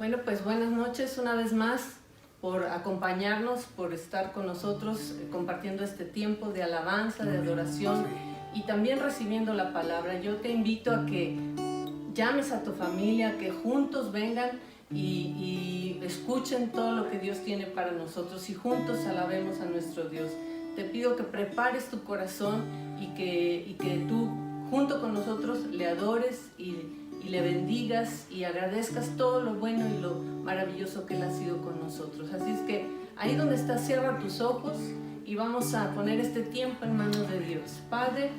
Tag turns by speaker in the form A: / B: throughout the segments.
A: Bueno, pues buenas noches una vez más por acompañarnos, por estar con nosotros compartiendo este tiempo de alabanza, de adoración y también recibiendo la palabra. Yo te invito a que llames a tu familia, que juntos vengan y escuchen todo lo que Dios tiene para nosotros y juntos alabemos a nuestro Dios. Te pido que prepares tu corazón y que tú junto con nosotros le adores y le bendigas y agradezcas todo lo bueno y lo maravilloso que Él ha sido con nosotros. Así es que ahí donde estás, cierra tus ojos y vamos a poner este tiempo en manos de Dios. Padre,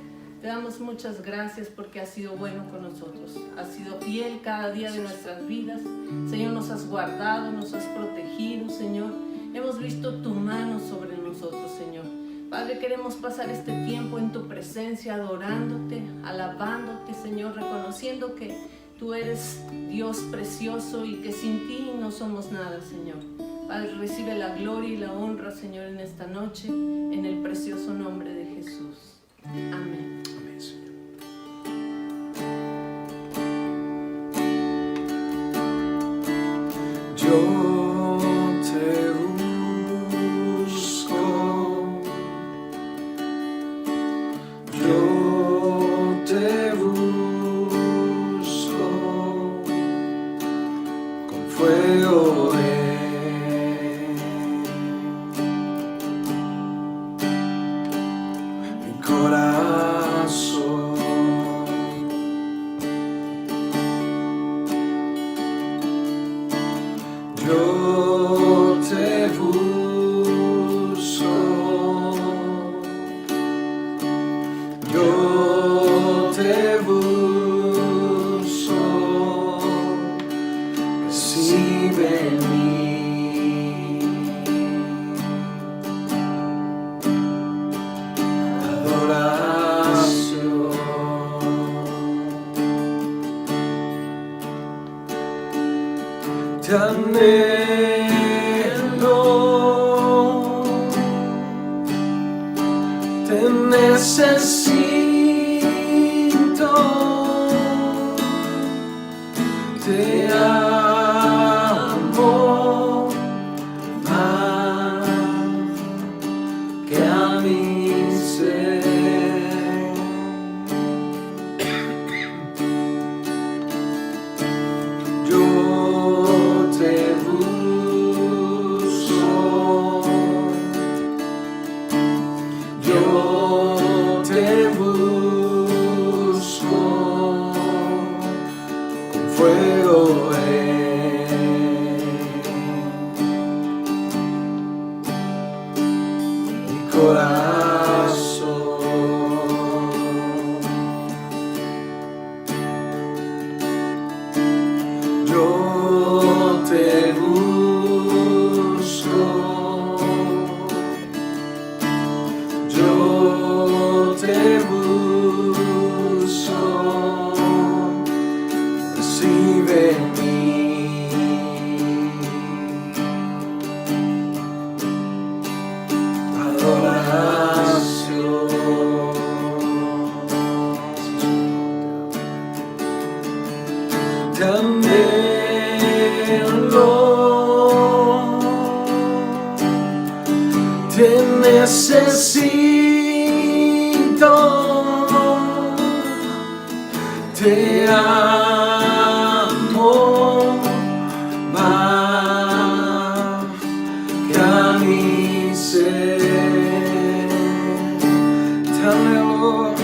A: te damos muchas gracias porque has sido bueno con nosotros. Has sido fiel cada día de nuestras vidas. Señor, nos has guardado, nos has protegido, Señor. Hemos visto tu mano sobre nosotros, Señor. Padre, queremos pasar este tiempo en tu presencia, adorándote, alabándote, Señor, reconociendo que tú eres Dios precioso y que sin ti no somos nada, Señor. Padre, recibe la gloria y la honra, Señor, en esta noche, en el precioso nombre de Jesús. Amén.
B: Amén, Señor. Yo te busco, yo te busco con fuego en mi corazón. Yo te busco, yo te busco, recibe mi adoración. Te anhelo, te necesito, te amo más que a mi ser. Yo te busco, yo te busco con fuego en mi corazón. Yo te busco, yo te busco, recibe mi adoración. Te anhelo, te necesito, te amo más que a mi ser. Te anhelo,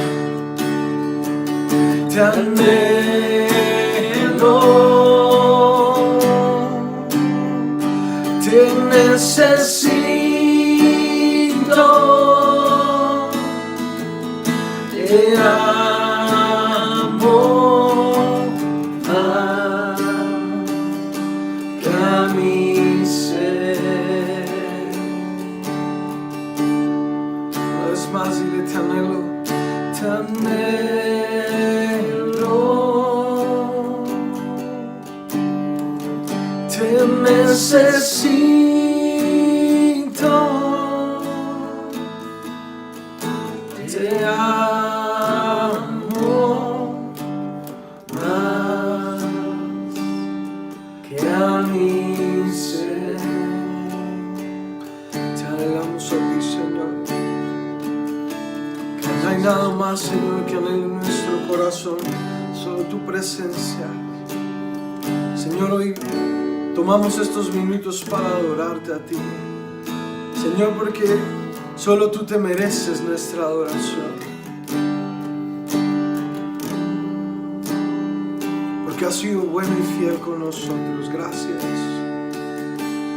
B: te anhelo, te necesito, te amo más que a mi ser. Una vez más dile: te anhelo, te anhelo, te necesito, te amo más que a mí. que anhela nuestro corazón, solo tu presencia. Señor, hoy tomamos estos minutos para adorarte a ti, Señor, porque solo tú te mereces nuestra adoración, porque has sido bueno y fiel con nosotros. Gracias.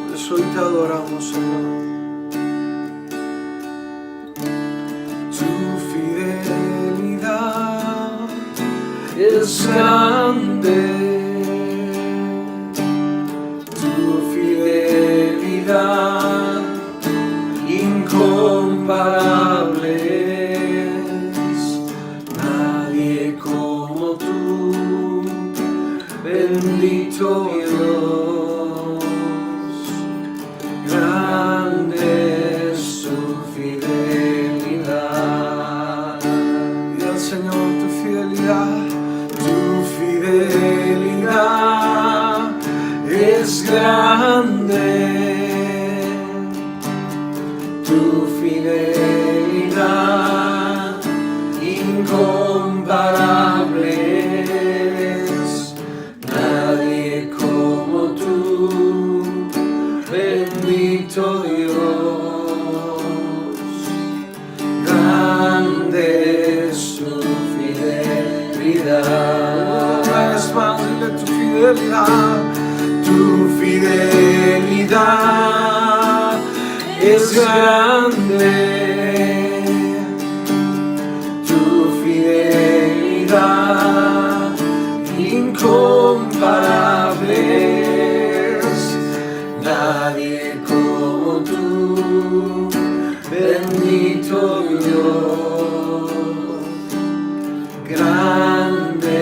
B: Por eso hoy te adoramos, Señor. Tu fidelidad es grande, tu fidelidad incomparable, nadie como tú, bendito Dios, grande es tu fidelidad. Y al Señor tu fidelidad es grande. Tu fidelidad incomparable, nadie como tú, bendito Dios, grande es tu fidelidad. Una vez más, dile tu fidelidad, tu fidelidad es grande, tu fidelidad incomparable, nadie como tú, bendito Dios, grande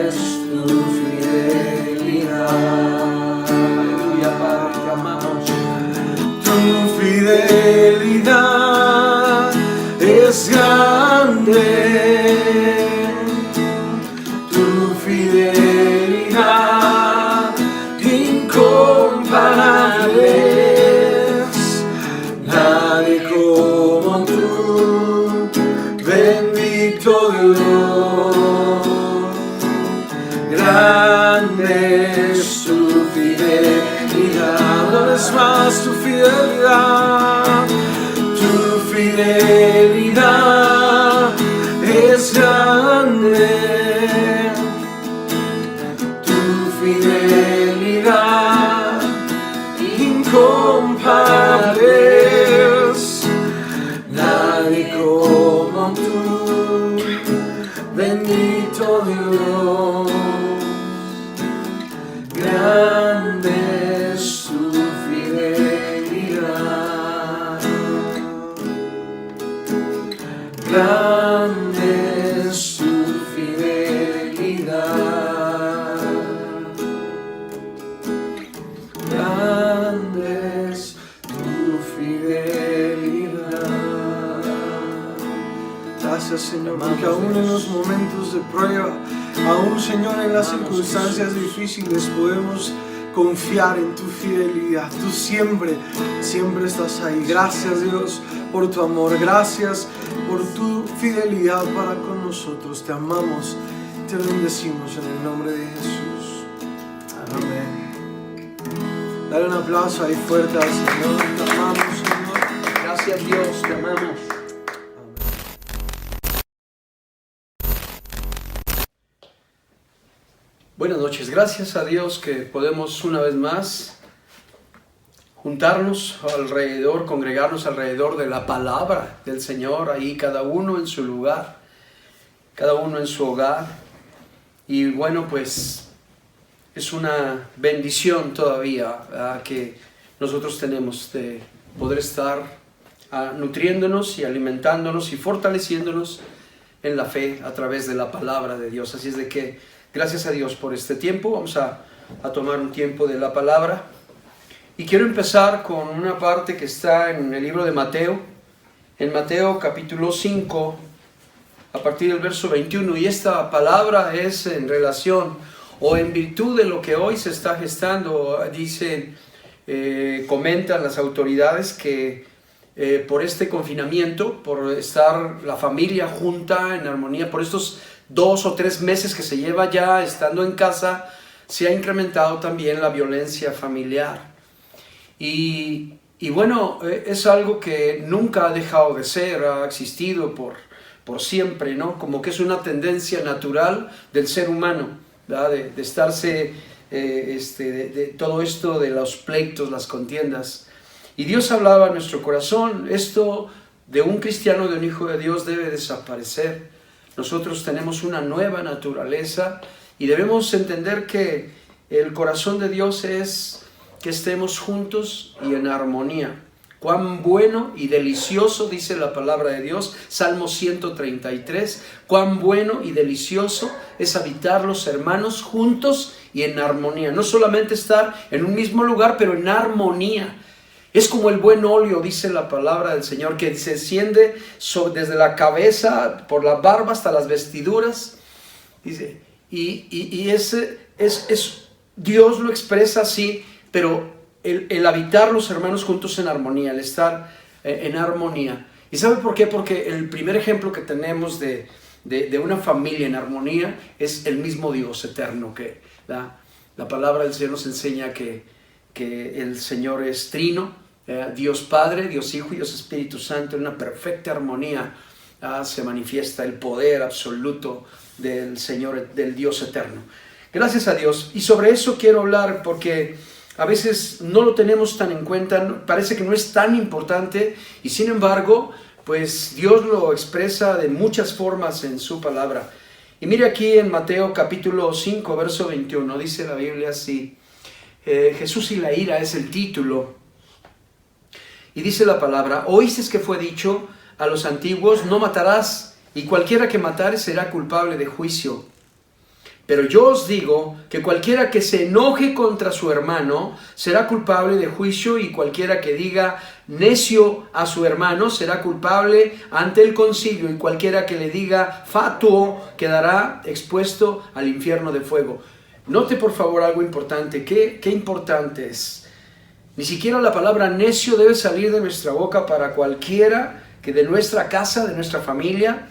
B: es tu fidelidad. Aleluya, Padre, te amamos. Tu fidelidad es grande, tu fidelidad incomparable, nadie como tú, bendito Dios, grande es tu fidelidad. Una vez más, tu fidelidad, tu fidelidad es grande, tu fidelidad incomparable, nadie como tú, bendito Dios, grande es tu fidelidad, grande es tu fidelidad, grande es tu fidelidad. Gracias, Señor, porque aún en los momentos de prueba, aún, Señor, en las circunstancias difíciles podemos confiar en tu fidelidad. Tú siempre estás ahí. Gracias, Dios, por tu amor. Gracias por tu fidelidad para con nosotros. Te amamos, te bendecimos en el nombre de Jesús. Amén. Dale un aplauso ahí fuerte al Señor. Te amamos, Señor.
C: Gracias, Dios, te amamos. Buenas noches, gracias a Dios que podemos una vez más juntarnos alrededor, congregarnos alrededor de la palabra del Señor, ahí cada uno en su lugar, cada uno en su hogar. Y bueno, pues es una bendición todavía que nosotros tenemos de poder estar nutriéndonos y alimentándonos y fortaleciéndonos en la fe a través de la palabra de Dios. Así es de que gracias a Dios por este tiempo. Vamos a tomar un tiempo de la palabra. Y quiero empezar con una parte que está en el libro de Mateo. En Mateo capítulo 5, a partir del verso 21. Y esta palabra es en relación o en virtud de lo que hoy se está gestando. Dicen, comentan las autoridades que por este confinamiento, por estar la familia junta en armonía, por estos 2 o 3 meses que se lleva ya estando en casa, se ha incrementado también la violencia familiar. Y bueno, es algo que nunca ha dejado de ser, ha existido por siempre, ¿no? Como que es una tendencia natural del ser humano, ¿verdad? De estarse, de todo esto de los pleitos, las contiendas. Y Dios hablaba a nuestro corazón, esto de un cristiano, de un hijo de Dios, debe desaparecer. Nosotros tenemos una nueva naturaleza y debemos entender que el corazón de Dios es que estemos juntos y en armonía. Cuán bueno y delicioso, dice la palabra de Dios, Salmo 133, cuán bueno y delicioso es habitar los hermanos juntos y en armonía. No solamente estar en un mismo lugar, pero en armonía. Es como el buen óleo, dice la palabra del Señor, que se extiende desde la cabeza, por la barba hasta las vestiduras. Dice, y Dios lo expresa así, pero el habitar los hermanos juntos en armonía, el estar en armonía. ¿Y sabe por qué? Porque el primer ejemplo que tenemos de una familia en armonía es el mismo Dios eterno. Que la palabra del Señor nos enseña que el Señor es trino, Dios Padre, Dios Hijo y Dios Espíritu Santo. En una perfecta armonía se manifiesta el poder absoluto del Señor, del Dios eterno. Gracias a Dios. Y sobre eso quiero hablar porque a veces no lo tenemos tan en cuenta, parece que no es tan importante, y sin embargo, pues Dios lo expresa de muchas formas en su palabra. Y mire aquí en Mateo capítulo 5, verso 21, dice la Biblia así, Jesús y la ira es el título, y dice la palabra, oísteis que fue dicho a los antiguos, no matarás, y cualquiera que matare será culpable de juicio. Pero yo os digo que cualquiera que se enoje contra su hermano será culpable de juicio, y cualquiera que diga necio a su hermano será culpable ante el concilio, y cualquiera que le diga fatuo quedará expuesto al infierno de fuego. Note por favor algo importante. ¿Qué importante es? Ni siquiera la palabra necio debe salir de nuestra boca para cualquiera que de nuestra casa, de nuestra familia,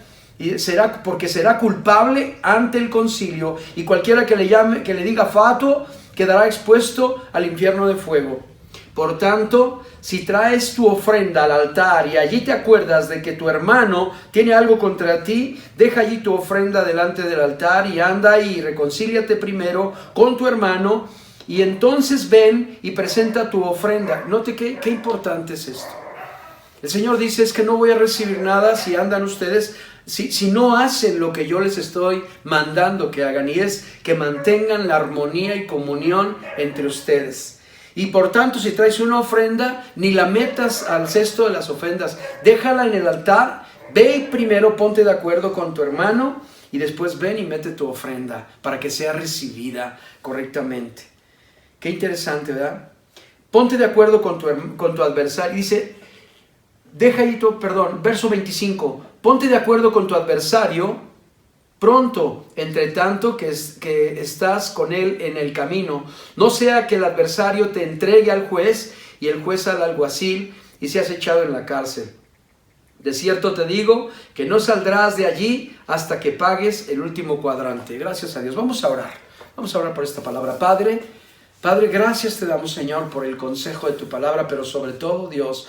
C: porque será culpable ante el concilio, y cualquiera que le diga fatuo quedará expuesto al infierno de fuego. Por tanto, si traes tu ofrenda al altar y allí te acuerdas de que tu hermano tiene algo contra ti, deja allí tu ofrenda delante del altar y anda y reconcíliate primero con tu hermano, y entonces ven y presenta tu ofrenda. Note qué importante es esto. El Señor dice, es que no voy a recibir nada si andan ustedes, si no hacen lo que yo les estoy mandando que hagan, y es que mantengan la armonía y comunión entre ustedes. Y por tanto, si traes una ofrenda, ni la metas al cesto de las ofrendas, déjala en el altar, ve y primero ponte de acuerdo con tu hermano, y después ven y mete tu ofrenda para que sea recibida correctamente. Qué interesante, ¿verdad? Ponte de acuerdo con tu adversario. Dice, verso 25, ponte de acuerdo con tu adversario pronto, entre tanto que estás con él en el camino, no sea que el adversario te entregue al juez y el juez al alguacil y seas echado en la cárcel. De cierto te digo que no saldrás de allí hasta que pagues el último cuadrante. Gracias a Dios. Vamos a orar por esta palabra. Padre, gracias te damos, Señor, por el consejo de tu palabra, pero sobre todo, Dios,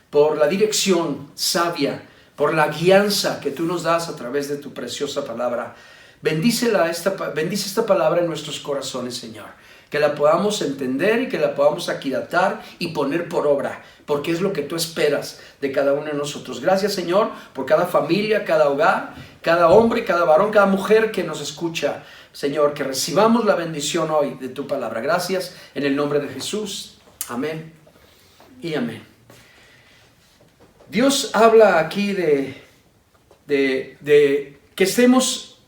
C: por la dirección sabia, por la guianza que tú nos das a través de tu preciosa palabra. Bendice esta palabra en nuestros corazones, Señor, que la podamos entender y que la podamos aquilatar y poner por obra, porque es lo que tú esperas de cada uno de nosotros. Gracias, Señor, por cada familia, cada hogar, cada hombre, cada varón, cada mujer que nos escucha. Señor, que recibamos la bendición hoy de tu palabra. Gracias en el nombre de Jesús. Amén y amén. Dios habla aquí de que estemos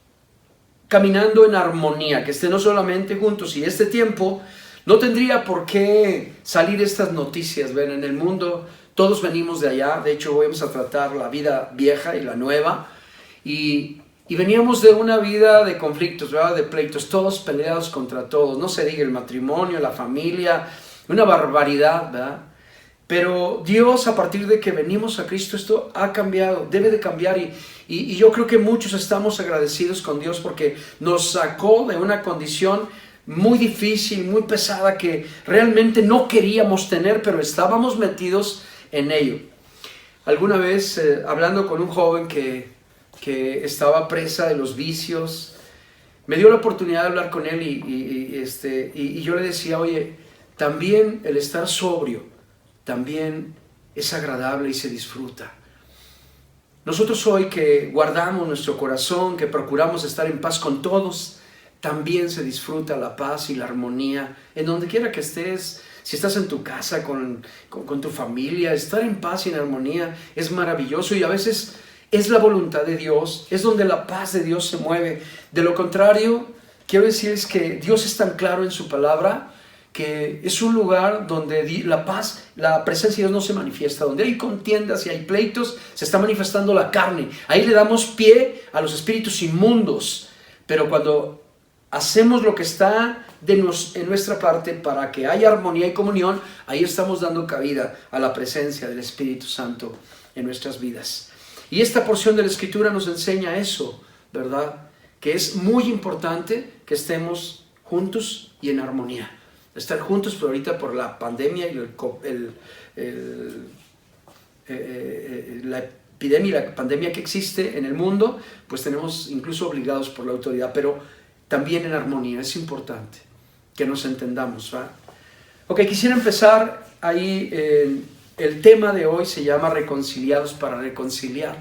C: caminando en armonía, que estemos solamente juntos, y este tiempo no tendría por qué salir estas noticias. Ven, en el mundo todos venimos de allá, de hecho vamos a tratar la vida vieja y la nueva, y veníamos de una vida de conflictos, ¿verdad? De pleitos, todos peleados contra todos, no se diga el matrimonio, la familia, una barbaridad, ¿verdad? Pero Dios, a partir de que venimos a Cristo, esto ha cambiado, debe de cambiar, y yo creo que muchos estamos agradecidos con Dios porque nos sacó de una condición muy difícil, muy pesada, que realmente no queríamos tener, pero estábamos metidos en ello. Alguna vez, hablando con un joven que estaba presa de los vicios, me dio la oportunidad de hablar con él y yo le decía, oye, también el estar sobrio también es agradable y se disfruta. Nosotros hoy que guardamos nuestro corazón, que procuramos estar en paz con todos, también se disfruta la paz y la armonía en donde quiera que estés. Si estás en tu casa con tu familia, estar en paz y en armonía es maravilloso, y a veces es la voluntad de Dios, es donde la paz de Dios se mueve. De lo contrario, quiero decirles que Dios es tan claro en su palabra que es un lugar donde la paz, la presencia de Dios no se manifiesta. Donde hay contiendas y hay pleitos, se está manifestando la carne. Ahí le damos pie a los espíritus inmundos. Pero cuando hacemos lo que está en nuestra parte para que haya armonía y comunión, ahí estamos dando cabida a la presencia del Espíritu Santo en nuestras vidas. Y esta porción de la Escritura nos enseña eso, ¿verdad? Que es muy importante que estemos juntos y en armonía. Estar juntos, pero ahorita por la pandemia y la epidemia y la pandemia que existe en el mundo, pues tenemos incluso obligados por la autoridad, pero también en armonía. Es importante que nos entendamos, ¿va? Ok, quisiera empezar ahí. El tema de hoy se llama Reconciliados para reconciliar.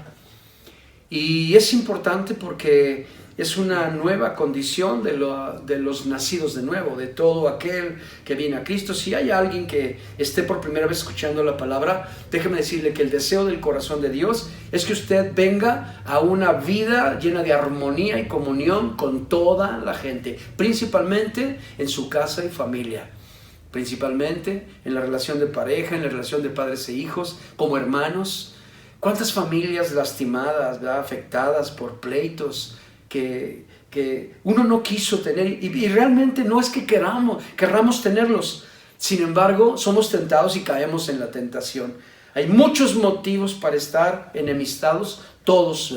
C: Y es importante porque es una nueva condición de los nacidos de nuevo, de todo aquel que viene a Cristo. Si hay alguien que esté por primera vez escuchando la palabra, déjeme decirle que el deseo del corazón de Dios es que usted venga a una vida llena de armonía y comunión con toda la gente, principalmente en su casa y familia, principalmente en la relación de pareja, en la relación de padres e hijos, como hermanos. ¿Cuántas familias lastimadas, ¿verdad?, afectadas por pleitos que uno no quiso tener, y realmente no es que querramos tenerlos? Sin embargo, somos tentados y caemos en la tentación. Hay muchos motivos para estar enemistados, todos,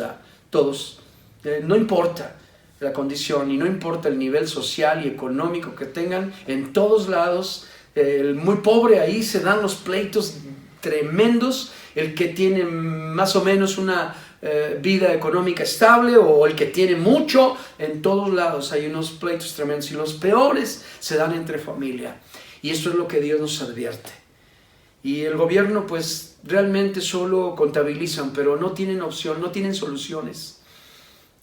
C: no importa la condición y no importa el nivel social y económico que tengan, en todos lados, el muy pobre, ahí se dan los pleitos tremendos. El que tiene más o menos una vida económica estable, o el que tiene mucho, en todos lados hay unos pleitos tremendos, y los peores se dan entre familia. Y esto es lo que Dios nos advierte. Y el gobierno pues realmente solo contabilizan, pero no tienen opción, no tienen soluciones.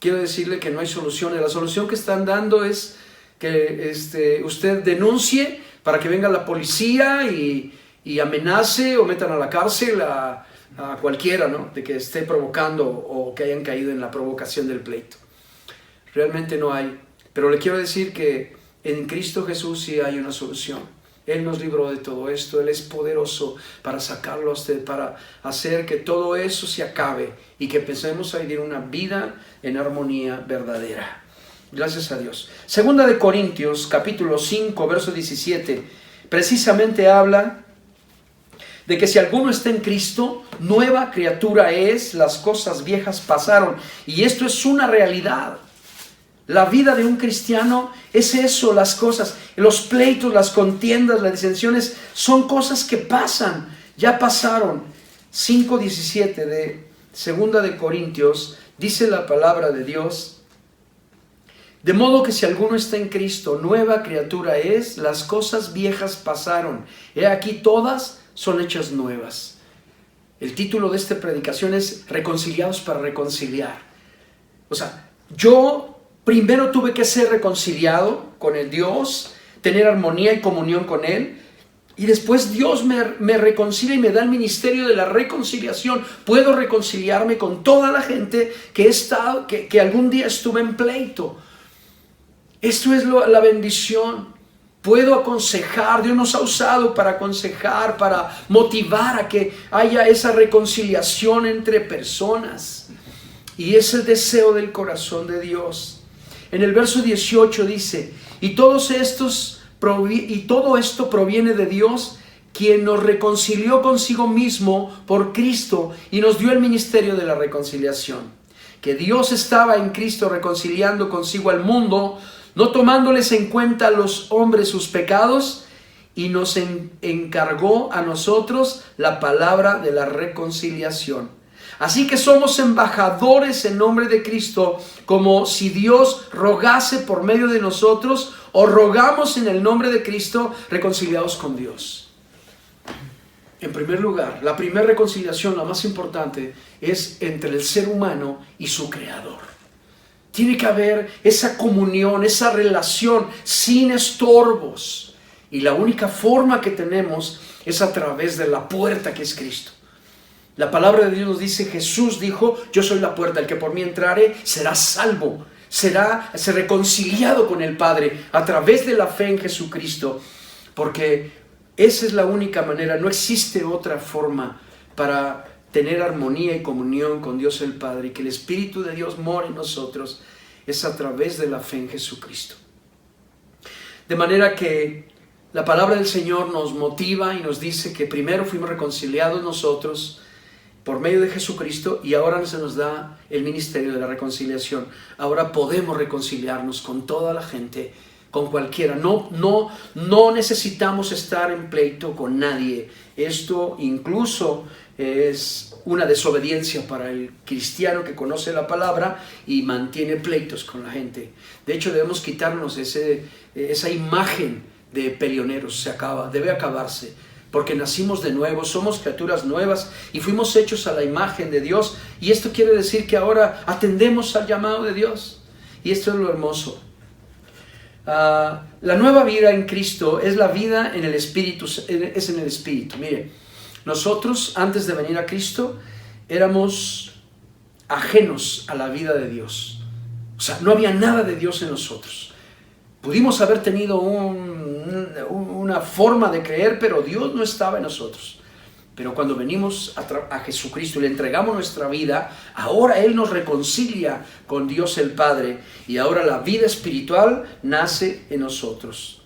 C: Quiero decirle que no hay soluciones. La solución que están dando es que usted denuncie para que venga la policía y amenace o metan a la cárcel a cualquiera, ¿no?, de que esté provocando o que hayan caído en la provocación del pleito. Realmente no hay. Pero le quiero decir que en Cristo Jesús sí hay una solución. Él nos libró de todo esto. Él es poderoso para sacarlo a usted, para hacer que todo eso se acabe y que empecemos a vivir una vida en armonía verdadera. Gracias a Dios. Segunda de Corintios, capítulo 5, verso 17, precisamente habla de que si alguno está en Cristo, nueva criatura es, las cosas viejas pasaron. Y esto es una realidad. La vida de un cristiano es eso, las cosas, los pleitos, las contiendas, las disensiones, son cosas que pasan, ya pasaron. 5:17 de Segunda de Corintios, dice la palabra de Dios: de modo que si alguno está en Cristo, nueva criatura es, las cosas viejas pasaron. He aquí todas son hechas nuevas. El título de esta predicación es Reconciliados para reconciliar. O sea, yo primero tuve que ser reconciliado con el Dios, tener armonía y comunión con Él, y después Dios me reconcilia y me da el ministerio de la reconciliación. Puedo reconciliarme con toda la gente que algún día estuve en pleito. Esto es la bendición. Puedo aconsejar, Dios nos ha usado para aconsejar, para motivar a que haya esa reconciliación entre personas. Y es el deseo del corazón de Dios. En el verso 18 dice: y todo esto proviene de Dios, quien nos reconcilió consigo mismo por Cristo y nos dio el ministerio de la reconciliación. Que Dios estaba en Cristo reconciliando consigo al mundo, no tomándoles en cuenta a los hombres sus pecados, y nos encargó a nosotros la palabra de la reconciliación. Así que somos embajadores en nombre de Cristo, como si Dios rogase por medio de nosotros, o rogamos en el nombre de Cristo, reconciliados con Dios. En primer lugar, la primera reconciliación, la más importante, es entre el ser humano y su Creador. Tiene que haber esa comunión, esa relación sin estorbos. Y la única forma que tenemos es a través de la puerta que es Cristo. La palabra de Dios nos dice, Jesús dijo, yo soy la puerta, el que por mí entrare será salvo, será reconciliado con el Padre a través de la fe en Jesucristo, porque esa es la única manera, no existe otra forma para tener armonía y comunión con Dios el Padre y que el Espíritu de Dios more en nosotros, es a través de la fe en Jesucristo. De manera que la palabra del Señor nos motiva y nos dice que primero fuimos reconciliados nosotros por medio de Jesucristo y ahora se nos da el ministerio de la reconciliación. Ahora podemos reconciliarnos con toda la gente, con cualquiera. No necesitamos estar en pleito con nadie. Esto incluso es una desobediencia para el cristiano que conoce la palabra y mantiene pleitos con la gente. De hecho, debemos quitarnos esa imagen de peleoneros. Debe acabarse, porque nacimos de nuevo, somos criaturas nuevas y fuimos hechos a la imagen de Dios, y esto quiere decir que ahora atendemos al llamado de Dios, y esto es lo hermoso. La nueva vida en Cristo es la vida en el Espíritu, es en el Espíritu. Mire, nosotros antes de venir a Cristo éramos ajenos a la vida de Dios, o sea, no había nada de Dios en nosotros. Pudimos haber tenido una forma de creer, pero Dios no estaba en nosotros. Pero cuando venimos a Jesucristo y le entregamos nuestra vida, ahora Él nos reconcilia con Dios el Padre, y ahora la vida espiritual nace en nosotros.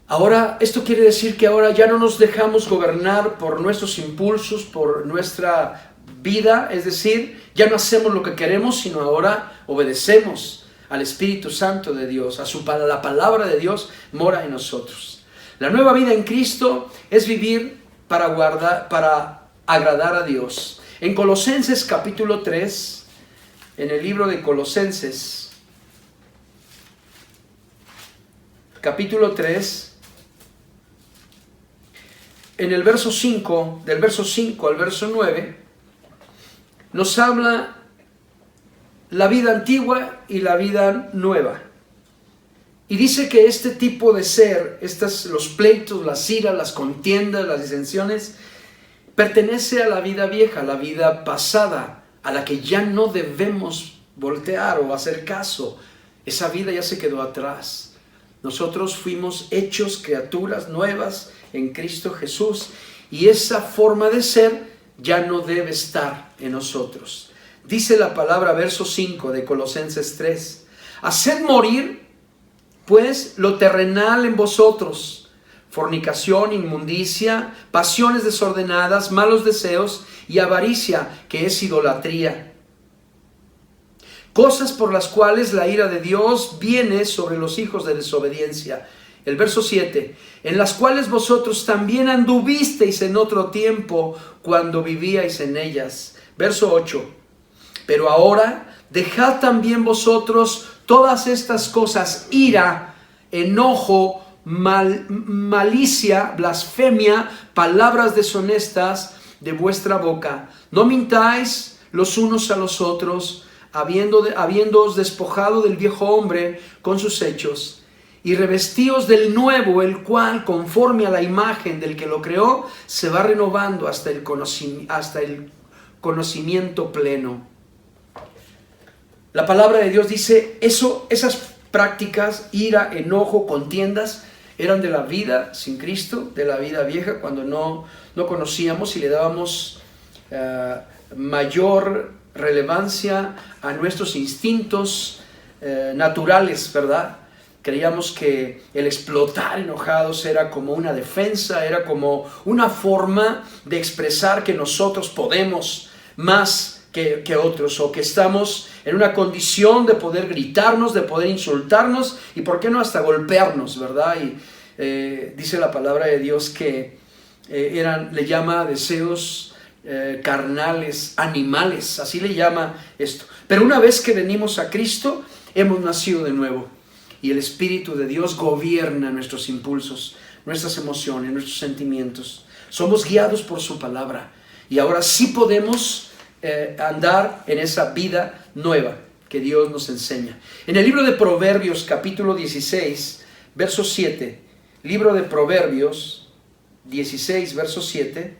C: Ahora, esto quiere decir que ahora ya no nos dejamos gobernar por nuestros impulsos, por nuestra vida, es decir, ya no hacemos lo que queremos, sino ahora obedecemos al Espíritu Santo de Dios, la palabra de Dios mora en nosotros. La nueva vida en Cristo es vivir para agradar a Dios. En Colosenses capítulo 3, en el libro de Colosenses, capítulo 3, en el verso 5, del verso 5 al verso 9, nos habla la vida antigua y la vida nueva. Y dice que este tipo de ser, los pleitos, las iras, las contiendas, las disensiones, pertenece a la vida vieja, a la vida pasada, a la que ya no debemos voltear o hacer caso. Esa vida ya se quedó atrás. Nosotros fuimos hechos criaturas nuevas en Cristo Jesús, y esa forma de ser ya no debe estar en nosotros. Dice la palabra, verso 5 de Colosenses 3, haced morir pues lo terrenal en vosotros, fornicación, inmundicia, pasiones desordenadas, malos deseos y avaricia, que es idolatría. Cosas por las cuales la ira de Dios viene sobre los hijos de desobediencia. El verso 7, en las cuales vosotros también anduvisteis en otro tiempo cuando vivíais en ellas. Verso 8, pero ahora dejad también vosotros todas estas cosas: ira, enojo, malicia, blasfemia, palabras deshonestas de vuestra boca. No mintáis los unos a los otros, habiéndoos despojado del viejo hombre con sus hechos, y revestíos del nuevo, el cual, conforme a la imagen del que lo creó, se va renovando hasta el conocimiento pleno. La palabra de Dios dice esas prácticas, ira, enojo, contiendas, eran de la vida sin Cristo, de la vida vieja, cuando no conocíamos y le dábamos mayor relevancia a nuestros instintos naturales, ¿verdad? Creíamos que el explotar enojados era como una defensa, era como una forma de expresar que nosotros podemos más que otros, o que estamos en una condición de poder gritarnos, de poder insultarnos y por qué no hasta golpearnos, ¿verdad? Y dice la palabra de Dios que le llama deseos carnales, animales, así le llama esto. Pero una vez que venimos a Cristo, hemos nacido de nuevo. Y el Espíritu de Dios gobierna nuestros impulsos, nuestras emociones, nuestros sentimientos. Somos guiados por su palabra. Y ahora sí podemos andar en esa vida nueva que Dios nos enseña. En el libro de Proverbios, capítulo 16, verso 7. Libro de Proverbios, 16, verso 7.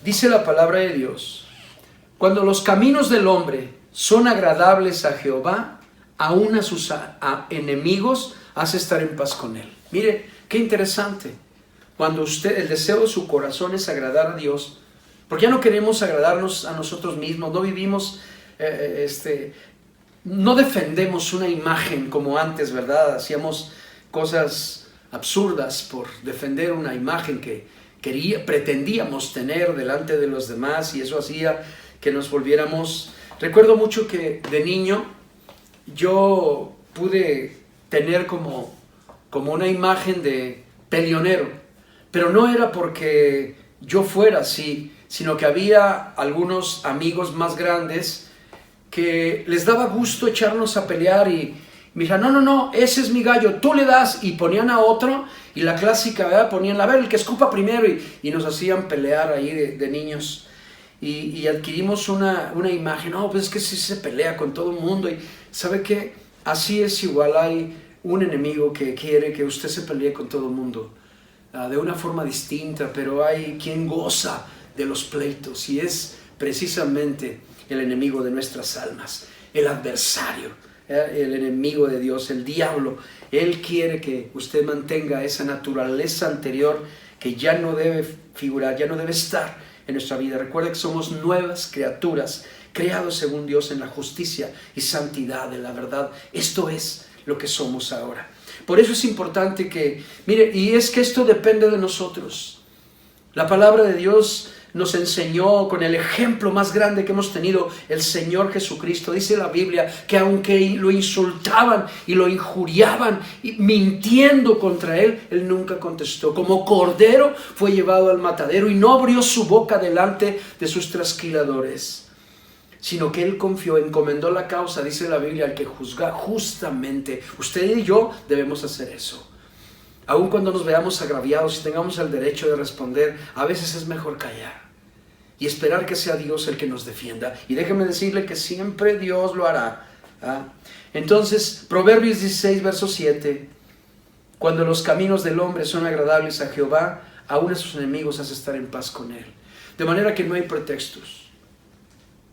C: Dice la palabra de Dios: cuando los caminos del hombre son agradables a Jehová, aún a sus enemigos hace estar en paz con él. Mire, qué interesante. Cuando el deseo de su corazón es agradar a Dios, porque ya no queremos agradarnos a nosotros mismos, no vivimos, no defendemos una imagen como antes, ¿verdad? Hacíamos cosas absurdas por defender una imagen que pretendíamos tener delante de los demás, y eso hacía que nos volviéramos... Recuerdo mucho que de niño yo pude tener como una imagen de peleonero, pero no era porque yo fuera así, sino que había algunos amigos más grandes que les daba gusto echarnos a pelear y me dijeron: no, ese es mi gallo, tú le das, y ponían a otro, y la clásica, ¿verdad? Ponían, a ver, el que escupa primero, y nos hacían pelear ahí de niños, y adquirimos una imagen: no, pues es que sí se pelea con todo el mundo, y ¿sabe qué? Así es igual, hay un enemigo que quiere que usted se pelee con todo el mundo, de una forma distinta, pero hay quien goza de los pleitos, y es precisamente el enemigo de nuestras almas, el adversario, el enemigo de Dios, el diablo. Él quiere que usted mantenga esa naturaleza anterior que ya no debe figurar, ya no debe estar en nuestra vida. Recuerde que somos nuevas criaturas, creados según Dios en la justicia y santidad de la verdad. Esto es lo que somos ahora. Por eso es importante que, mire, y es que esto depende de nosotros. La palabra de Dios nos enseñó con el ejemplo más grande que hemos tenido, el Señor Jesucristo. Dice la Biblia que aunque lo insultaban y lo injuriaban, mintiendo contra Él, Él nunca contestó. Como cordero fue llevado al matadero y no abrió su boca delante de sus trasquiladores, sino que Él confió, encomendó la causa, dice la Biblia, al que juzga justamente. Usted y yo debemos hacer eso. Aun cuando nos veamos agraviados y tengamos el derecho de responder, a veces es mejor callar y esperar que sea Dios el que nos defienda. Y déjeme decirle que siempre Dios lo hará. Entonces, Proverbios 16, verso 7. Cuando los caminos del hombre son agradables a Jehová, aún a sus enemigos hace estar en paz con él. De manera que no hay pretextos.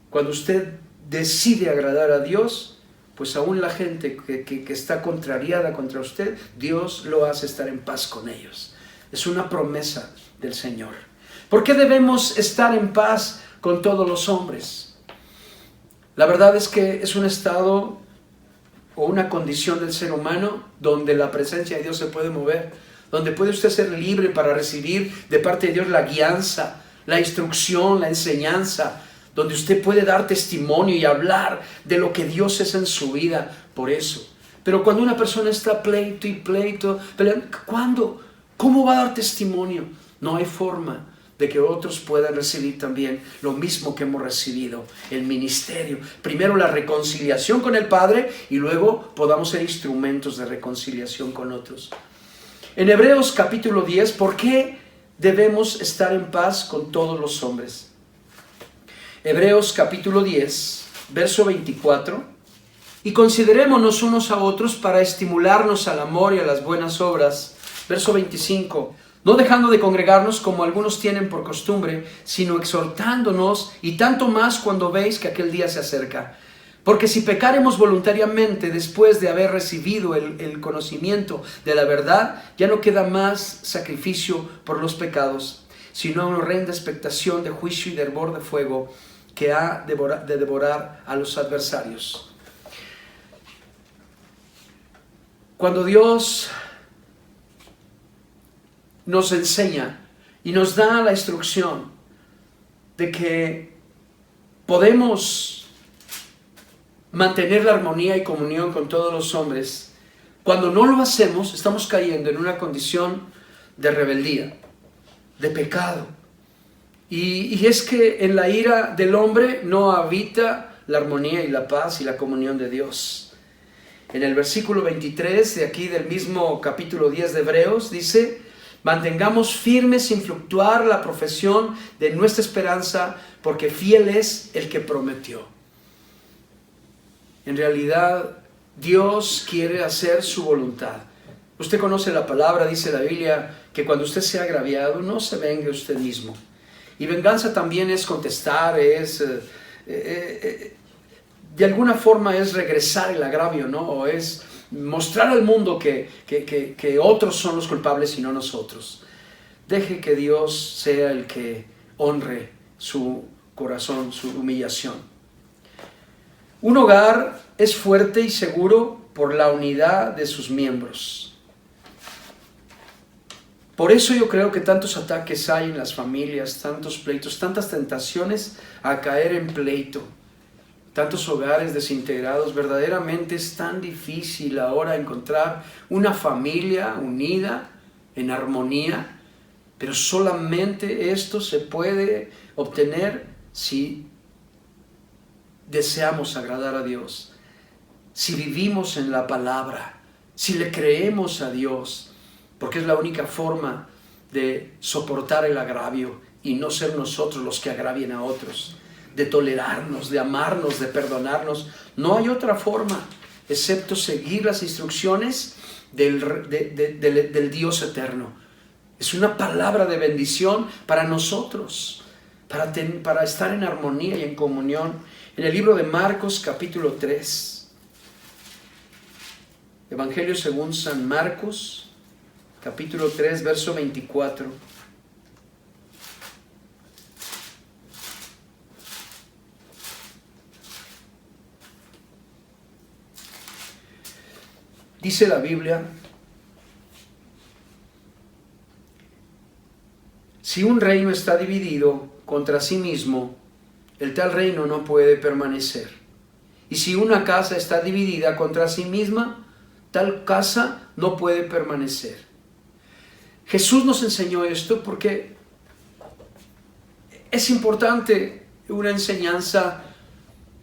C: Cuando usted decide agradar a Dios, pues aún la gente que está contrariada contra usted, Dios lo hace estar en paz con ellos. Es una promesa del Señor. ¿Por qué debemos estar en paz con todos los hombres? La verdad es que es un estado o una condición del ser humano donde la presencia de Dios se puede mover, donde puede usted ser libre para recibir de parte de Dios la guianza, la instrucción, la enseñanza, donde usted puede dar testimonio y hablar de lo que Dios es en su vida. Por eso. Pero cuando una persona está pleito y pleito, ¿cuándo? ¿Cómo va a dar testimonio? No hay forma de que otros puedan recibir también lo mismo que hemos recibido, el ministerio. Primero la reconciliación con el Padre y luego podamos ser instrumentos de reconciliación con otros. En Hebreos capítulo 10, ¿por qué debemos estar en paz con todos los hombres? Hebreos capítulo 10, verso 24. Y considerémonos unos a otros para estimularnos al amor y a las buenas obras. Verso 25. No dejando de congregarnos como algunos tienen por costumbre, sino exhortándonos, y tanto más cuando veis que aquel día se acerca. Porque si pecaremos voluntariamente después de haber recibido el conocimiento de la verdad, ya no queda más sacrificio por los pecados, sino a una horrenda expectación de juicio y de hervor de fuego que ha de devorar a los adversarios. Cuando Dios nos enseña y nos da la instrucción de que podemos mantener la armonía y comunión con todos los hombres, cuando no lo hacemos, estamos cayendo en una condición de rebeldía, de pecado. Y es que en la ira del hombre no habita la armonía y la paz y la comunión de Dios. En el versículo 23 de aquí del mismo capítulo 10 de Hebreos dice: mantengamos firme sin fluctuar la profesión de nuestra esperanza, porque fiel es el que prometió. En realidad, Dios quiere hacer su voluntad. Usted conoce la palabra, dice la Biblia, que cuando usted sea agraviado, no se vengue usted mismo. Y venganza también es contestar, de alguna forma es regresar el agravio, ¿no? O es mostrar al mundo que otros son los culpables y no nosotros. Deje que Dios sea el que honre su corazón, su humillación. Un hogar es fuerte y seguro por la unidad de sus miembros. Por eso yo creo que tantos ataques hay en las familias, tantos pleitos, tantas tentaciones a caer en pleito, tantos hogares desintegrados. Verdaderamente es tan difícil ahora encontrar una familia unida, en armonía, pero solamente esto se puede obtener si deseamos agradar a Dios, si vivimos en la palabra, si le creemos a Dios, porque es la única forma de soportar el agravio y no ser nosotros los que agravien a otros, de tolerarnos, de amarnos, de perdonarnos. No hay otra forma excepto seguir las instrucciones del Dios eterno. Es una palabra de bendición para nosotros, para estar en armonía y en comunión. En el libro de Marcos, capítulo 3, Evangelio según San Marcos, capítulo 3, verso 24. Dice la Biblia: si un reino está dividido contra sí mismo, el tal reino no puede permanecer. Y si una casa está dividida contra sí misma, tal casa no puede permanecer. Jesús nos enseñó esto porque es importante una enseñanza.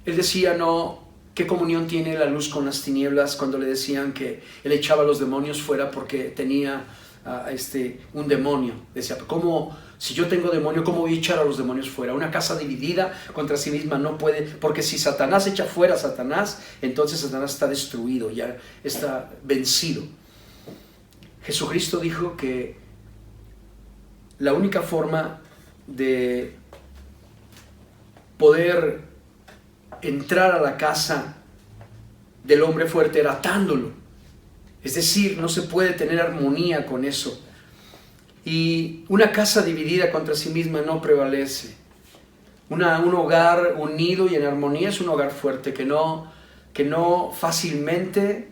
C: Él decía, no, ¿qué comunión tiene la luz con las tinieblas? Cuando le decían que él echaba a los demonios fuera porque tenía un demonio. Decía, ¿cómo? Si yo tengo demonio, ¿cómo voy a echar a los demonios fuera? Una casa dividida contra sí misma no puede, porque si Satanás echa fuera a Satanás, entonces Satanás está destruido, ya está vencido. Jesucristo dijo que la única forma de poder entrar a la casa del hombre fuerte era atándolo. Es decir, no se puede tener armonía con eso. Y una casa dividida contra sí misma no prevalece. Un hogar unido y en armonía es un hogar fuerte que no fácilmente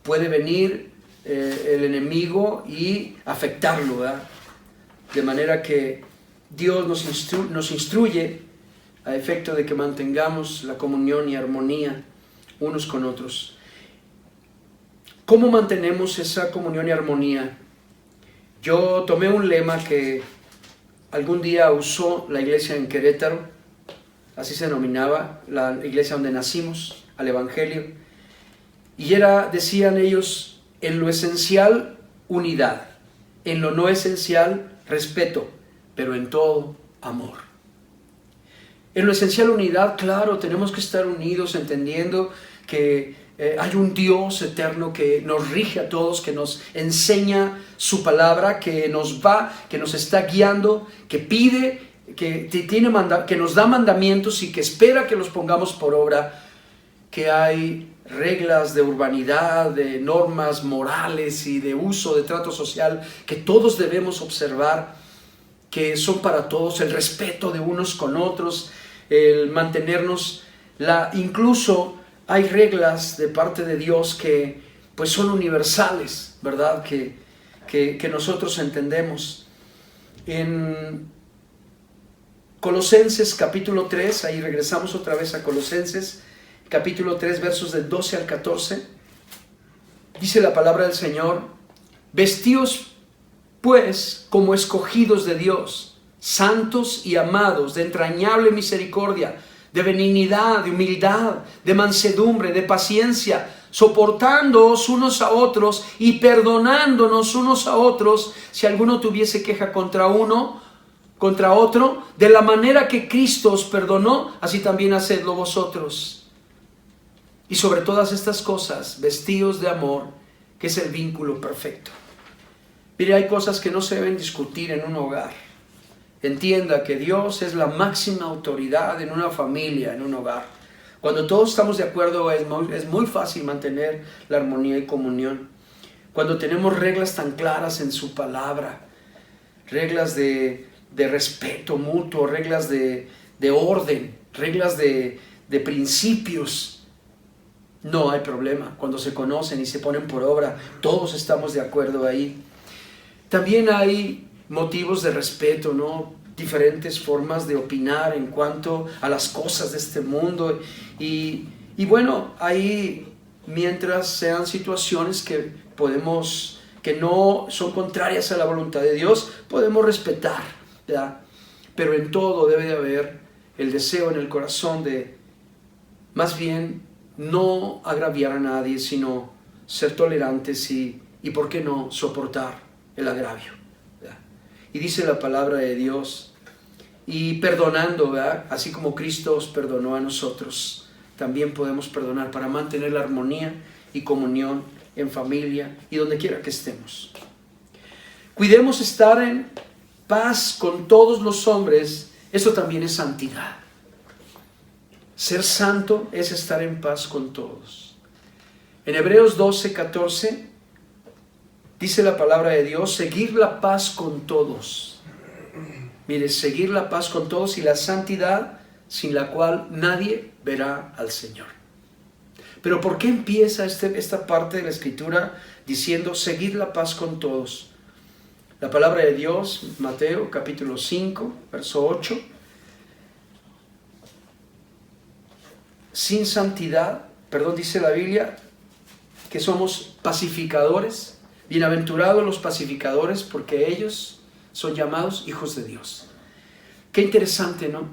C: puede venir el enemigo y afectarlo, ¿verdad? De manera que Dios nos instruye a efecto de que mantengamos la comunión y armonía unos con otros. ¿Cómo mantenemos esa comunión y armonía? Yo tomé un lema que algún día usó la iglesia en Querétaro, así se denominaba, la iglesia donde nacimos, al Evangelio, y decían ellos, en lo esencial, unidad, en lo no esencial, respeto, pero en todo, amor. En lo esencial, unidad, claro, tenemos que estar unidos entendiendo que hay un Dios eterno que nos rige a todos, que nos enseña su palabra, que nos está guiando, que pide, que nos da mandamientos y que espera que los pongamos por obra, que hay reglas de urbanidad, de normas morales y de uso, de trato social que todos debemos observar. que son para todos, el respeto de unos con otros, el mantenernos, incluso hay reglas de parte de Dios que pues son universales, ¿verdad? Que nosotros entendemos. En Colosenses capítulo 3, ahí regresamos otra vez a Colosenses, capítulo 3, versos del 12 al 14, dice la palabra del Señor: vestíos pues como escogidos de Dios, santos y amados, de entrañable misericordia, de benignidad, de humildad, de mansedumbre, de paciencia, soportándoos unos a otros y perdonándonos unos a otros, si alguno tuviese queja contra otro, de la manera que Cristo os perdonó, así también hacedlo vosotros. Y sobre todas estas cosas, vestíos de amor, que es el vínculo perfecto. Mire, hay cosas que no se deben discutir en un hogar. Entienda que Dios es la máxima autoridad en una familia, en un hogar. Cuando todos estamos de acuerdo es muy fácil mantener la armonía y comunión. Cuando tenemos reglas tan claras en su palabra, reglas de respeto mutuo, reglas de orden, reglas de principios, no hay problema. Cuando se conocen y se ponen por obra, todos estamos de acuerdo ahí. También hay motivos de respeto, ¿no? Diferentes formas de opinar en cuanto a las cosas de este mundo. Y bueno, ahí, mientras sean situaciones que no son contrarias a la voluntad de Dios, podemos respetar, ¿verdad? Pero en todo debe de haber el deseo en el corazón de, más bien, no agraviar a nadie, sino ser tolerantes y ¿por qué no soportar el agravio? ¿Verdad? Y dice la palabra de Dios, y perdonando, ¿verdad? Así como Cristo os perdonó a nosotros, también podemos perdonar para mantener la armonía y comunión en familia y donde quiera que estemos. Cuidemos estar en paz con todos los hombres. Esto también es santidad. Ser santo es estar en paz con todos. En Hebreos 12:14 dice la palabra de Dios: seguir la paz con todos. Mire, seguir la paz con todos y la santidad, sin la cual nadie verá al Señor. Pero ¿por qué empieza esta parte de la Escritura diciendo seguir la paz con todos? La palabra de Dios, Mateo capítulo 5, verso 8. Sin santidad, dice la Biblia que somos pacificadores. Bienaventurados los pacificadores, porque ellos son llamados hijos de Dios. Qué interesante, ¿no?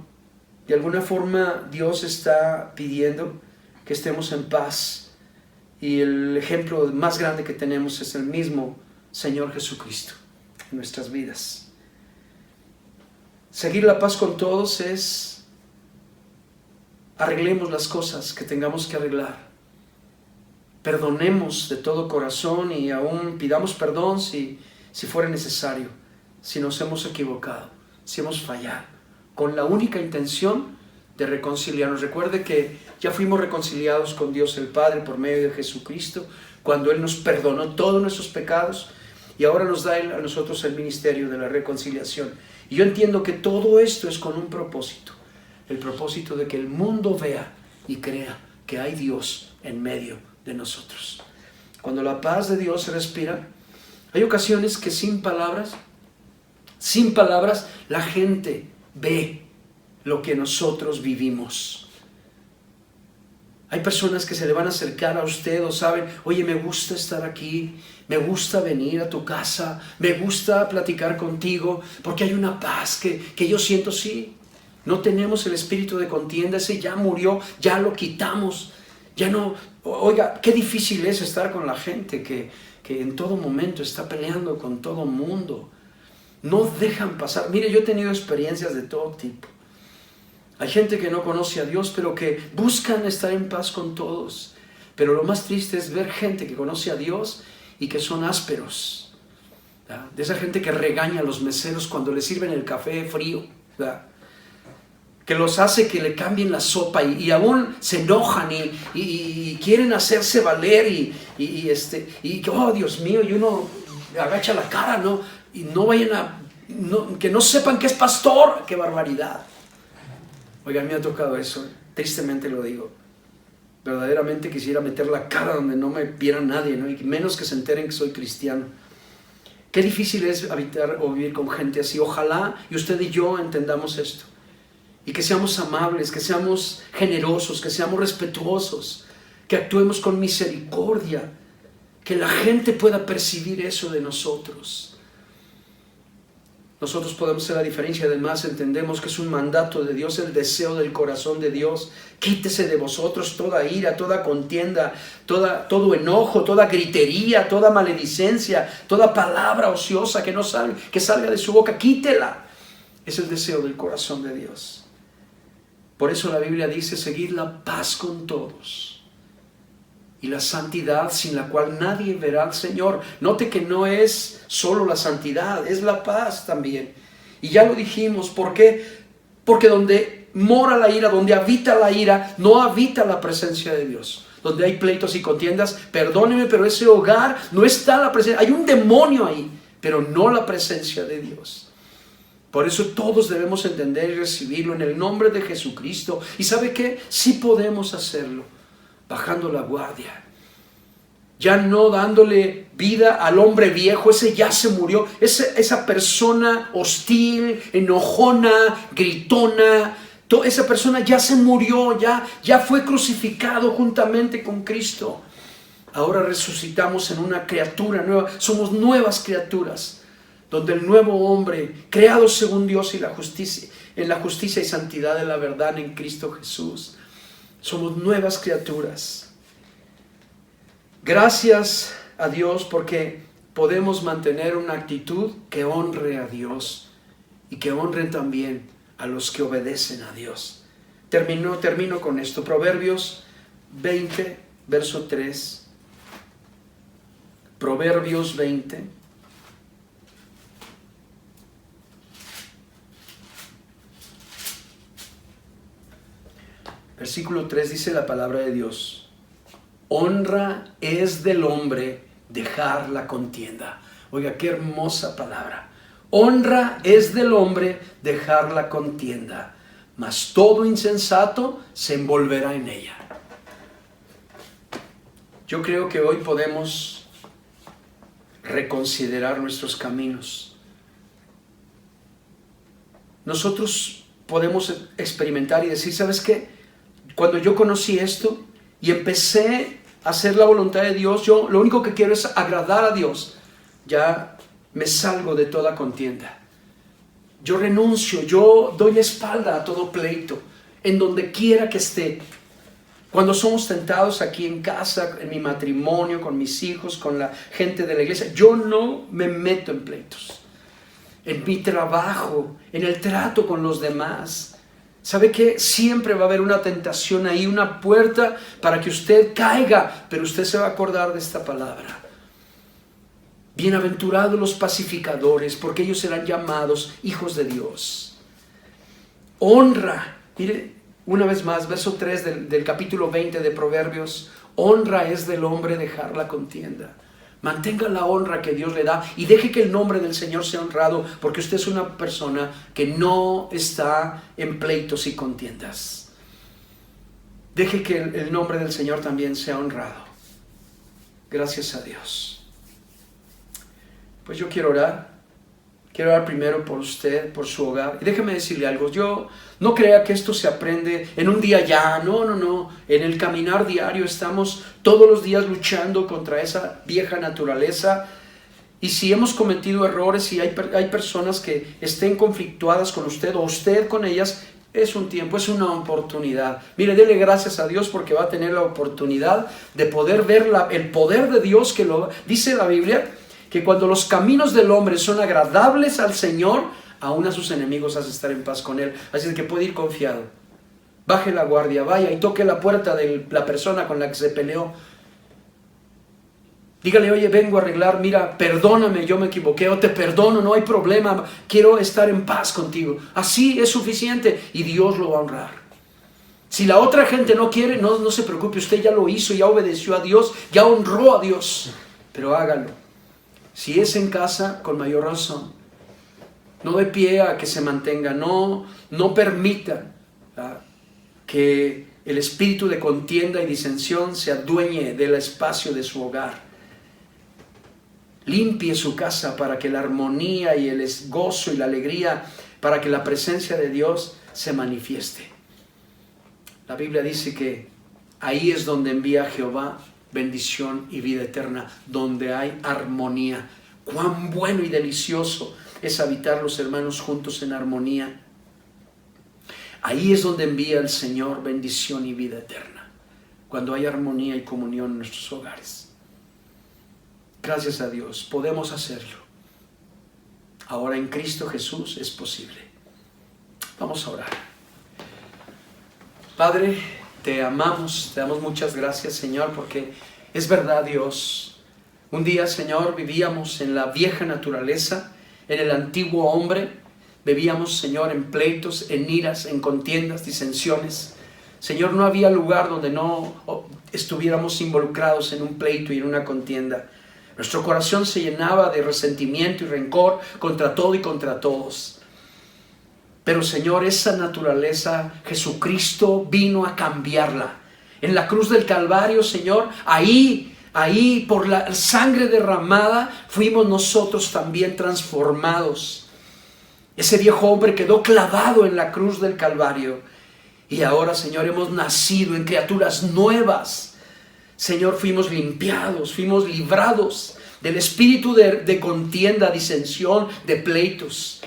C: De alguna forma Dios está pidiendo que estemos en paz. Y el ejemplo más grande que tenemos es el mismo Señor Jesucristo en nuestras vidas. Seguir la paz con todos es arreglemos las cosas que tengamos que arreglar. Perdonemos de todo corazón y aún pidamos perdón si fuera necesario, si nos hemos equivocado, si hemos fallado, con la única intención de reconciliarnos. Recuerde que ya fuimos reconciliados con Dios el Padre por medio de Jesucristo, cuando Él nos perdonó todos nuestros pecados y ahora nos da a nosotros el ministerio de la reconciliación. Y yo entiendo que todo esto es con un propósito, el propósito de que el mundo vea y crea que hay Dios en medio de nosotros. Cuando la paz de Dios se respira, hay ocasiones que sin palabras, la gente ve lo que nosotros vivimos. Hay personas que se le van a acercar a usted o saben, oye, me gusta estar aquí, me gusta venir a tu casa, me gusta platicar contigo, porque hay una paz que yo siento. Sí, no tenemos el espíritu de contienda, ese ya murió, ya lo quitamos, ya no. Oiga, qué difícil es estar con la gente que en todo momento está peleando con todo mundo. No dejan pasar. Mire, yo he tenido experiencias de todo tipo. Hay gente que no conoce a Dios, pero que buscan estar en paz con todos. Pero lo más triste es ver gente que conoce a Dios y que son ásperos, ¿verdad? De esa gente que regaña a los meseros cuando les sirven el café frío, ¿verdad? Que los hace que le cambien la sopa y aún se enojan y quieren hacerse valer y oh Dios mío, y uno agacha la cara, ¿no? Y no vayan a que no sepan que es pastor. ¡Qué barbaridad! Oiga, a mí me ha tocado eso, tristemente lo digo. Verdaderamente quisiera meter la cara donde no me viera nadie, ¿no? Y menos que se enteren que soy cristiano. Qué difícil es habitar o vivir con gente así. Ojalá y usted y yo entendamos esto. Y que seamos amables, que seamos generosos, que seamos respetuosos, que actuemos con misericordia, que la gente pueda percibir eso de nosotros. Nosotros podemos hacer la diferencia. Además entendemos que es un mandato de Dios, el deseo del corazón de Dios. Quítese de vosotros toda ira, toda contienda, todo enojo, toda gritería, toda maledicencia, toda palabra ociosa que salga de su boca, quítela. Es el deseo del corazón de Dios. Por eso la Biblia dice: seguid la paz con todos y la santidad, sin la cual nadie verá al Señor. Note que no es solo la santidad, es la paz también. Y ya lo dijimos, ¿por qué? Porque donde mora la ira, donde habita la ira, no habita la presencia de Dios. Donde hay pleitos y contiendas, perdóneme, pero ese hogar no está la presencia. Hay un demonio ahí, pero no la presencia de Dios. Por eso todos debemos entender y recibirlo en el nombre de Jesucristo. ¿Y sabe qué? Sí podemos hacerlo, bajando la guardia. Ya no dándole vida al hombre viejo, ese ya se murió. Esa persona hostil, enojona, gritona, esa persona ya se murió, ya fue crucificado juntamente con Cristo. Ahora resucitamos en una criatura nueva, somos nuevas criaturas. Donde el nuevo hombre, creado según Dios y en la justicia y santidad de la verdad en Cristo Jesús, somos nuevas criaturas. Gracias a Dios porque podemos mantener una actitud que honre a Dios y que honren también a los que obedecen a Dios. Termino con esto. Proverbios 20, verso 3. Proverbios 20. Versículo 3 dice la palabra de Dios: honra es del hombre dejar la contienda. Oiga, qué hermosa palabra. Honra es del hombre dejar la contienda, mas todo insensato se envolverá en ella. Yo creo que hoy podemos reconsiderar nuestros caminos. Nosotros podemos experimentar y decir: ¿sabes qué? Cuando yo conocí esto y empecé a hacer la voluntad de Dios, yo lo único que quiero es agradar a Dios. Ya me salgo de toda contienda. Yo renuncio, yo doy la espalda a todo pleito, en donde quiera que esté. Cuando somos tentados aquí en casa, en mi matrimonio, con mis hijos, con la gente de la iglesia, yo no me meto en pleitos. En mi trabajo, en el trato con los demás. ¿Sabe qué? Siempre va a haber una tentación ahí, una puerta para que usted caiga, pero usted se va a acordar de esta palabra. Bienaventurados los pacificadores, porque ellos serán llamados hijos de Dios. Honra, mire, una vez más, verso 3 del capítulo 20 de Proverbios: honra es del hombre dejar la contienda. Mantenga la honra que Dios le da y deje que el nombre del Señor sea honrado, porque usted es una persona que no está en pleitos y contiendas. Deje que el nombre del Señor también sea honrado. Gracias a Dios. Pues yo quiero orar primero por usted, por su hogar. Y déjeme decirle algo: yo no crea que esto se aprende en un día ya, no. En el caminar diario estamos todos los días luchando contra esa vieja naturaleza. Y si hemos cometido errores y hay personas que estén conflictuadas con usted o usted con ellas, es un tiempo, es una oportunidad. Mire, dele gracias a Dios porque va a tener la oportunidad de poder ver el poder de Dios, que lo dice la Biblia, que cuando los caminos del hombre son agradables al Señor, aún a sus enemigos hace estar en paz con Él. Así que puede ir confiado. Baje la guardia, vaya y toque la puerta de la persona con la que se peleó. Dígale: oye, vengo a arreglar, mira, perdóname, yo me equivoqué, o te perdono, no hay problema, quiero estar en paz contigo. Así es suficiente y Dios lo va a honrar. Si la otra gente no quiere, no se preocupe, usted ya lo hizo, ya obedeció a Dios, ya honró a Dios, pero hágalo. Si es en casa, con mayor razón. no dé pie a que se mantenga, no permita que el espíritu de contienda y disensión se adueñe del espacio de su hogar. Limpie su casa para que la armonía y el gozo y la alegría, para que la presencia de Dios se manifieste. La Biblia dice que ahí es donde envía Jehová bendición y vida eterna, donde hay armonía. Cuán bueno y delicioso es habitar los hermanos juntos en armonía. Ahí es donde envía el Señor bendición y vida eterna, cuando hay armonía y comunión en nuestros hogares. Gracias a Dios, podemos hacerlo. Ahora en Cristo Jesús es posible. Vamos a orar. Padre, te amamos, te damos muchas gracias, Señor, porque es verdad, Dios. Un día, Señor, vivíamos en la vieja naturaleza, en el antiguo hombre. Vivíamos, Señor, en pleitos, en iras, en contiendas, disensiones. Señor, no había lugar donde no estuviéramos involucrados en un pleito y en una contienda. Nuestro corazón se llenaba de resentimiento y rencor contra todo y contra todos. Pero, Señor, esa naturaleza, Jesucristo vino a cambiarla. En la cruz del Calvario, Señor, ahí por la sangre derramada, fuimos nosotros también transformados. Ese viejo hombre quedó clavado en la cruz del Calvario. Y ahora, Señor, hemos nacido en criaturas nuevas. Señor, fuimos limpiados, fuimos librados del espíritu de contienda, disensión, de pleitos.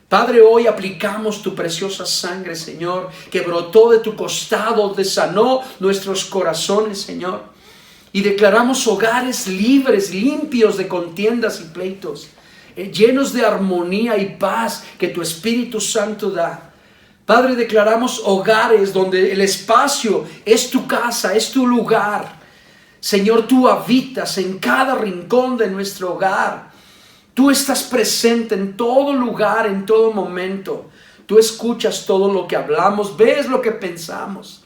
C: Padre, hoy aplicamos tu preciosa sangre, Señor, que brotó de tu costado, te sanó nuestros corazones, Señor. Y declaramos hogares libres, limpios de contiendas y pleitos, llenos de armonía y paz que tu Espíritu Santo da. Padre, declaramos hogares donde el espacio es tu casa, es tu lugar. Señor, tú habitas en cada rincón de nuestro hogar. Tú estás presente en todo lugar, en todo momento. Tú escuchas todo lo que hablamos, ves lo que pensamos.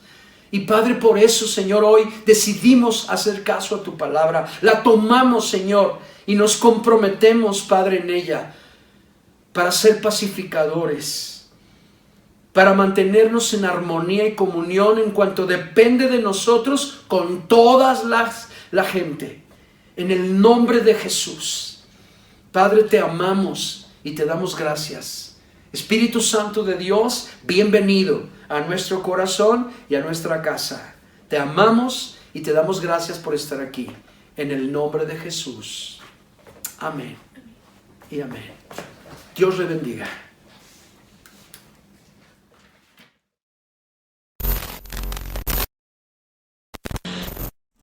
C: Y Padre, por eso, Señor, hoy decidimos hacer caso a tu palabra. La tomamos, Señor, y nos comprometemos, Padre, en ella para ser pacificadores, para mantenernos en armonía y comunión en cuanto depende de nosotros con todas la gente. En el nombre de Jesús. Padre, te amamos y te damos gracias. Espíritu Santo de Dios, bienvenido a nuestro corazón y a nuestra casa. Te amamos y te damos gracias por estar aquí. En el nombre de Jesús. Amén y amén. Dios le bendiga.